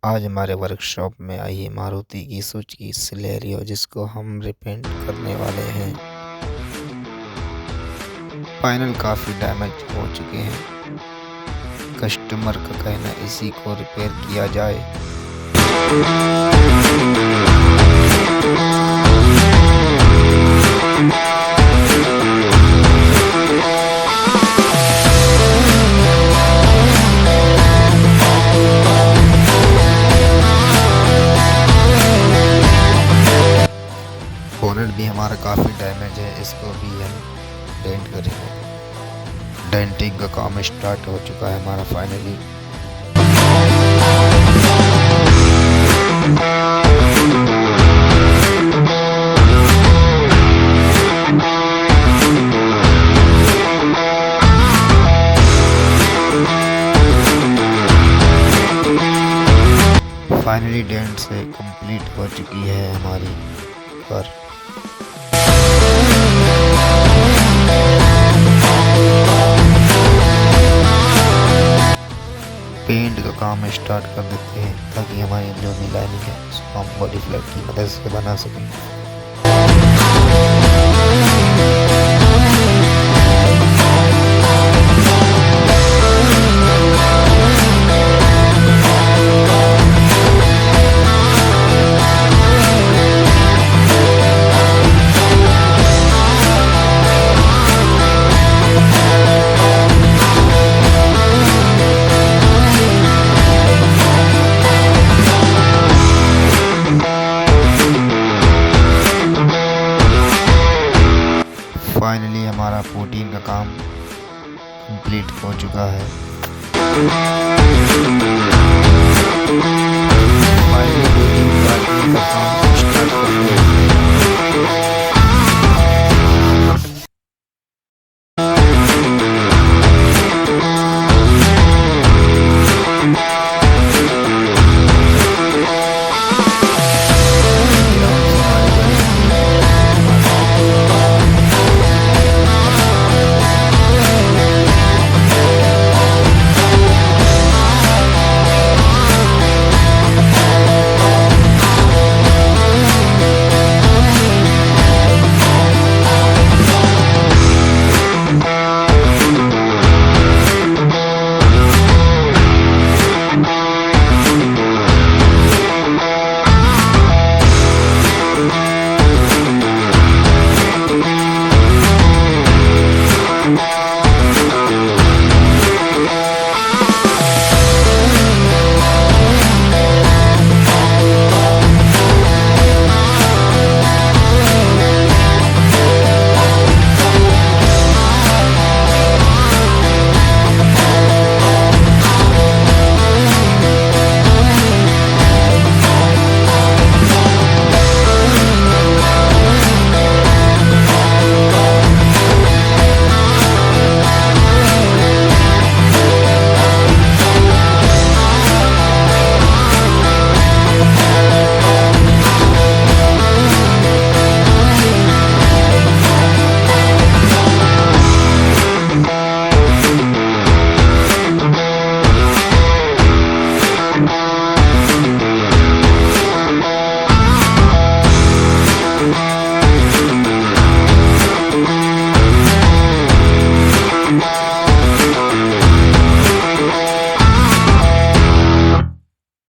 आज हमारे वर्कशॉप में आई है मारुति की सुजुकी सेलेरियो, जिसको हम रिपेंट करने वाले हैं। फाइनल काफ़ी डैमेज हो चुके हैं। कस्टमर का कहना इसी को रिपेयर किया जाए। बोनेट भी हमारा काफ़ी डैमेज है, इसको भी हम डेंट करेंगे। डेंटिंग का काम स्टार्ट हो चुका है हमारा finally. Finally didn't say complete हो चुकी है हमारी कार। पेंट का काम स्टार्ट कर देते हैं ताकि हमारी जो भी लाइनिंग है उसको हम बॉडी फ्लैट की मदद से बना सकें। फाइनली हमारा 14 का काम कंप्लीट हो चुका है।